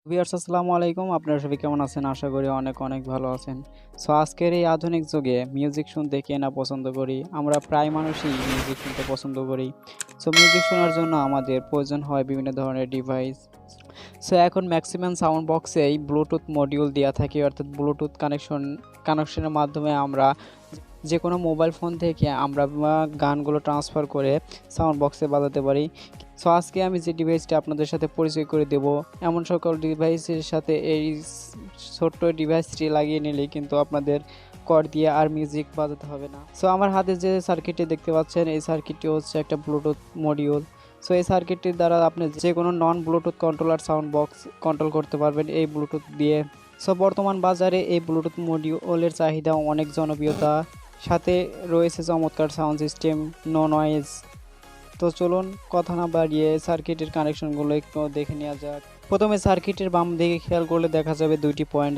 Viewers আসসালামু আলাইকুম। আপনারা সবাই কেমন আছেন? আশা করি অনেক অনেক ভালো আছেন। সো আজকের এই আধুনিক যুগে মিউজিক শুনতে কে না পছন্দ করি? আমরা প্রায় মানুষই মিউজিক শুনতে পছন্দ করি। সো মিউজিক শোনার জন্য আমাদের প্রয়োজন হয় বিভিন্ন ধরনের ডিভাইস। সো এখন ম্যাক্সিমাম সাউন্ড বক্সেই ব্লুটুথ মডিউল দেয়া থাকে, অর্থাৎ ব্লুটুথ কানেকশনের মাধ্যমে আমরা যেকোনো মোবাইল ফোন থেকে আমরা গানগুলো ট্রান্সফার করে সাউন্ড বক্সে বাজাতে পারি। সো আজকে আমি যে ডিভাইসটা আপনাদের সাথে পরিচয় করে দেব, এমন সকল ডিভাইসের সাথে এই ছোট্ট ডিভাইসটি লাগিয়ে নিলেই কিন্তু আপনাদের কর্ড দিয়ে আর মিউজিক বাজাতে হবে না। সো আমার হাতে যে সার্কিটটি দেখতে পাচ্ছেন, এই সার্কিটটি হচ্ছে একটা ব্লুটুথ মডিউল। সো এই সার্কিটটির দ্বারা আপনি যে কোনো non Bluetooth controller sound box control করতে পারবেন এই ব্লুটুথ দিয়ে। সো বর্তমান বাজারে এই ব্লুটুথ মডিউলের চাহিদা অনেক জনপ্রিয়তা, সাথে রয়েছে চমৎকার সাউন্ড সিস্টেম, নো নয়েজ। তো চলুন কথা না বাড়িয়ে সার্কিটের কানেকশনগুলো একটু দেখে নেওয়া যাক। প্রথমে সার্কিটের বাম দিকে খেয়াল করলে দেখা যাবে দুইটি পয়েন্ট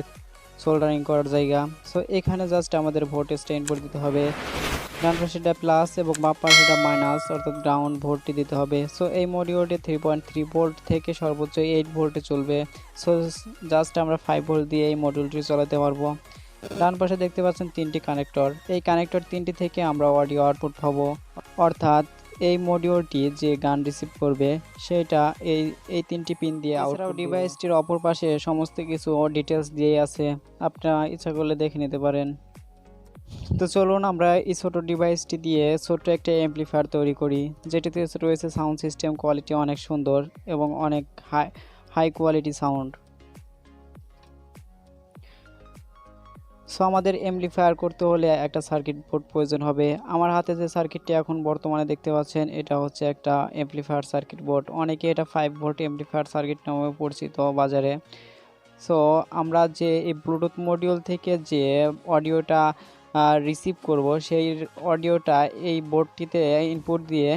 সোল্ডারিং করার জায়গা। সো এখানে জাস্ট আমাদের ভোল্টেজটা ইনপুট দিতে হবে। ডান পাশেটা প্লাস এবং বাম পাশেটা মাইনাস, অর্থাৎ গ্রাউন্ড ভোল্টটি দিতে হবে। সো এই মডিউলটি 3.3 ভোল্ট থেকে সর্বোচ্চ 8 ভোল্টে চলবে। সো জাস্ট আমরা 5 ভোল্ট দিয়ে এই মডিউলটি চালাতে পারবো। ডান পাশে দেখতে পাচ্ছেন তিনটি কানেক্টর। এই কানেক্টর তিনটি থেকে আমরা অডিও আউটপুট পাবো, অর্থাৎ এই মডিউলটি যে গান রিসিভ করবে সেটা এই তিনটি পিন দিয়ে আউটপুট। ডিভাইসটির অপর পাশে সমস্ত কিছু ডিটেলস দিয়ে আছে, আপনারা ইচ্ছা করলে দেখে নিতে পারেন। তো চলুন আমরা এই ছোট ডিভাইসটি দিয়ে ছোট্ট একটা অ্যাম্পলিফায়ার তৈরি করি, যেটিতে রয়েছে সাউন্ড সিস্টেম কোয়ালিটি অনেক সুন্দর এবং অনেক হাই কোয়ালিটি সাউন্ড। সো আমাদের অ্যাম্পলিফায়ার করতে হলে একটা সার্কিট বোর্ড প্রয়োজন হবে। আমার হাতে যে সার্কিটটি এখন বর্তমানে দেখতে পাচ্ছেন, এটা হচ্ছে একটা অ্যাম্পলিফায়ার সার্কিট বোর্ড। অনেকে এটা 5 ভোল্ট অ্যাম্পলিফায়ার সার্কিট নামে পরিচিত বাজারে। সো আমরা যে এই ব্লুটুথ মডিউল থেকে যে অডিওটা রিসিভ করব, সেই অডিওটা এই বোর্ডটিতে ইনপুট দিয়ে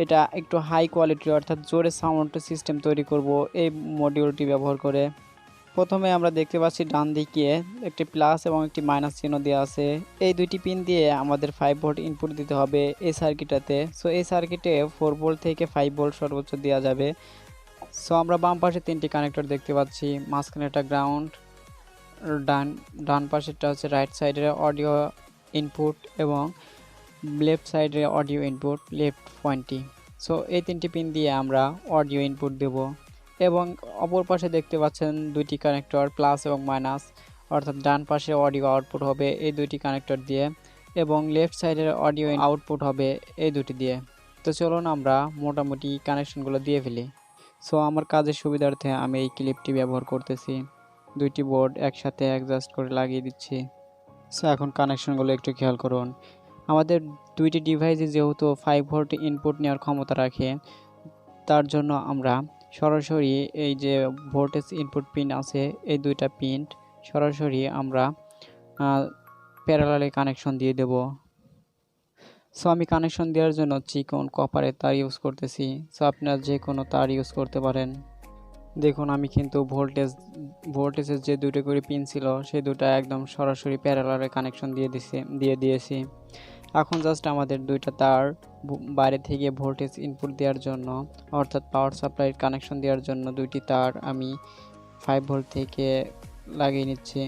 এটা একটু হাই কোয়ালিটির, অর্থাৎ জোরে সাউন্ড সিস্টেম তৈরি করব এই মডিউলটি ব্যবহার করে। প্রথমে আমরা দেখতে পাচ্ছি ডান দিকে একটি প্লাস এবং একটি মাইনাস চিহ্ন দেওয়া আছে। এই দুইটি পিন দিয়ে আমাদের 5 ভোল্ট ইনপুট দিতে হবে এই সার্কিটটাতে। সো এই সার্কিটে 4 ভোল্ট থেকে 5 ভোল্ট সর্বোচ্চ দেওয়া যাবে। সো আমরা বাম পাশে তিনটি কানেক্টর দেখতে পাচ্ছি, মাঝখানে একটা গ্রাউন্ড, ডান পাশেরটা হচ্ছে রাইট সাইডের অডিও ইনপুট এবং লেফট সাইডে অডিও ইনপুট, লেফট পয়েন্টটি। সো এই তিনটি পিন দিয়ে আমরা অডিও ইনপুট দেব। এবং অপর পাশে দেখতে পাচ্ছেন দুইটি কানেক্টর প্লাস এবং মাইনাস, অর্থাৎ ডান পাশে অডিও আউটপুট হবে এই দুইটি কানেক্টর দিয়ে এবং লেফট সাইডের অডিও আউটপুট হবে এই দুটি দিয়ে। তো চলুন আমরা মোটামুটি কানেকশনগুলো দিয়ে ফেলি। সো আমার কাজের সুবিধার্থে আমি এই ক্লিপটি ব্যবহার করতেছি। দুইটি বোর্ড একসাথে অ্যাডজাস্ট করে লাগিয়ে দিচ্ছি। সো এখন কানেকশনগুলো একটু খেয়াল করুন। আমাদের দুইটি ডিভাইসে যেহেতু 5 ভোল্ট ইনপুট নেওয়ার ক্ষমতা রাখে, তার জন্য আমরা সরাসরি এই যে ভোল্টেজ ইনপুট পিন আছে এই দুইটা পিন সরাসরি আমরা প্যারালালে কানেকশন দিয়ে দেব। সো আমি কানেকশন দেওয়ার জন্য চিকন কপারের তার ইউজ করতেছি। সো আপনারা যে কোনো তার ইউজ করতে পারেন। দেখুন আমি কিন্তু ভোল্টেজের যে দুটো করে পিন ছিল সেই দুটো একদম সরাসরি প্যারালালে কানেকশন দিয়ে দিয়েছি। এখন জাস্ট আমাদের দুইটা তার বাইরে থেকে ভোল্টেজ ইনপুট দেওয়ার জন্য, অর্থাৎ পাওয়ার সাপ্লাইয়ের কানেকশন দেওয়ার জন্য দুইটি তার আমি 5 ভোল্ট থেকে লাগিয়ে নিচ্ছি।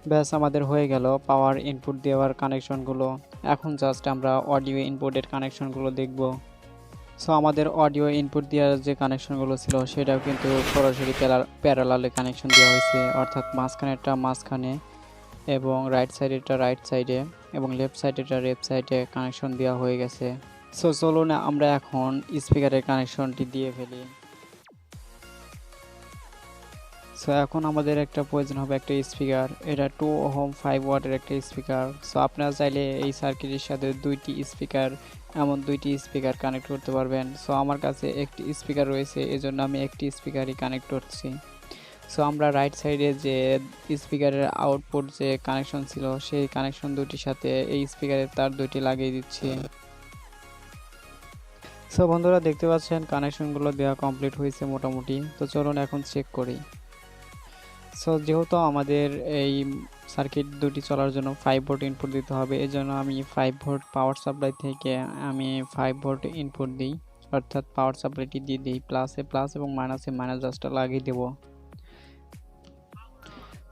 ব্যাস আমাদের হয়ে গেল পাওয়ার ইনপুট দেওয়ার কানেকশনগুলো। এখন জাস্ট আমরা অডিও ইনপুটের কানেকশনগুলো দেখব। সো আমাদের অডিও ইনপুট দেওয়ার যে কানেকশনগুলো ছিল সেটাও কিন্তু সরাসরি প্যারালালে কানেকশন দেওয়া হয়েছে, অর্থাৎ মাঝখানেরটা মাঝখানে এবং রাইট সাইডেরটা রাইট সাইডে এবং লেফট সাইডেরটা লেফট সাইডে কানেকশন দেওয়া হয়ে গেছে। সো চলুন আমরা এখন স্পিকারের কানেকশনটি দিয়ে ফেলি। সো এখন আমাদের একটা প্রয়োজন হবে একটা স্পিকার। এটা 2 ওহম 5 ওয়াটের একটা স্পিকার। সো আপনারা চাইলে এই সার্কিটের সাথে দুইটি স্পিকার কানেক্ট করতে পারবেন। সো আমার কাছে একটি স্পিকার রয়েছে, এজন্য আমি একটি স্পিকারই কানেক্ট করছি। সো আমরা রাইট সাইডে যে স্পিকারের আউটপুট যে কানেকশন ছিল সেই কানেকশন দুটির সাথে এই স্পিকারের তার দুটি লাগিয়ে দিচ্ছি। সো বন্ধুরা দেখতে পাচ্ছেন কানেকশনগুলো দেওয়া কমপ্লিট হয়েছে মোটামুটি। তো চলুন এখন চেক করি। সো যেহেতু আমাদের এই সার্কিট দুটি চলার জন্য 5 ভোল্ট ইনপুট দিতে হবে, এজন্য আমি 5 ভোল্ট পাওয়ার সাপ্লাই থেকে আমি 5 ভোল্ট ইনপুট দিই। অর্থাৎ পাওয়ার সাপ্লাইটি দিয়ে দিই, প্লাসে প্লাস এবং মাইনাসে মাইনাস জাস্টটা লাগিয়ে দেব।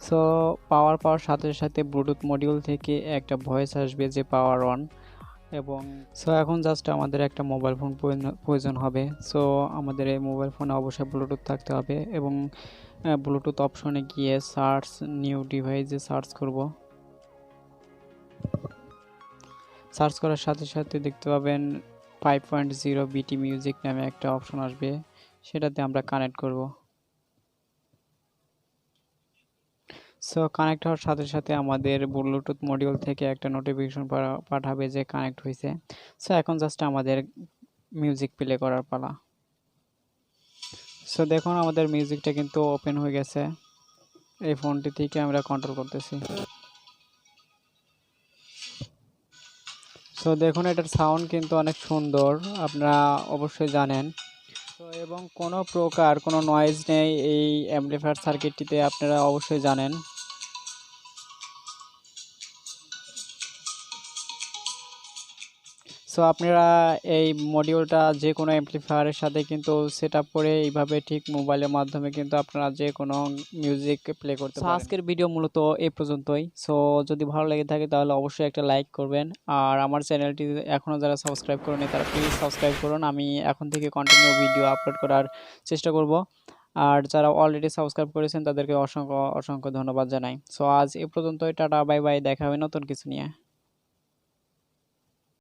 সো পাওয়ার সাথে সাথে ব্লুটুথ মডিউল থেকে একটা ভয়েস আসবে যে পাওয়ার অন। এবং সো এখন জাস্ট আমাদের একটা মোবাইল ফোন প্রয়োজন হবে। সো আমাদের এই মোবাইল ফোনে অবশ্যই ব্লুটুথ থাকতে হবে এবং ব্লুটুথ অপশনে গিয়ে সার্চ নিউ ডিভাইসে সার্চ করব। সার্চ করার সাথে সাথে দেখতে পাবেন 5.0 বিটি মিউজিক নামে একটা অপশন আসবে, সেটাতে আমরা কানেক্ট করব। সো কানেক্ট হওয়ার সাথে সাথে আমাদের ব্লুটুথ মডিউল থেকে একটা নোটিফিকেশন পাঠাবে যে কানেক্ট হয়েছে। সো এখন জাস্ট আমাদের মিউজিক প্লে করার পালা। সো দেখুন আমাদের মিউজিকটা কিন্তু ওপেন হয়ে গেছে, এই ফোনটি থেকে আমরা কন্ট্রোল করতেছি। সো দেখুন এটার সাউন্ড কিন্তু অনেক সুন্দর, আপনারা অবশ্যই জানেন। তো এবং কোনো প্রকার কোনো নয়েজ নেই এই অ্যাম্পলিফায়ার সার্কিটটিতে, আপনারা অবশ্যই জানেন। সো আপনারা এই মডিউলটা যে কোনো অ্যাম্পলিফায়ারের সাথে কিন্তু সেট আপ করে এইভাবে ঠিক মোবাইলের মাধ্যমে কিন্তু আপনারা যে কোনো মিউজিক প্লে করতে পারেন। আজকের ভিডিও মূলত এই পর্যন্তই। সো যদি ভালো লেগে থাকে তাহলে অবশ্যই একটা লাইক করবেন, আর আমার চ্যানেলটি এখনও যারা সাবস্ক্রাইব করেনি তারা প্লিজ সাবস্ক্রাইব করুন। আমি এখন থেকে কন্টিনিউ ভিডিও আপলোড করার চেষ্টা করব, আর যারা অলরেডি সাবস্ক্রাইব করেছেন তাদেরকে অসংখ্য অসংখ্য ধন্যবাদ জানাই। সো আজ এ পর্যন্তই, টাটা বাই বাই, দেখা হবে নতুন কিছু নিয়ে।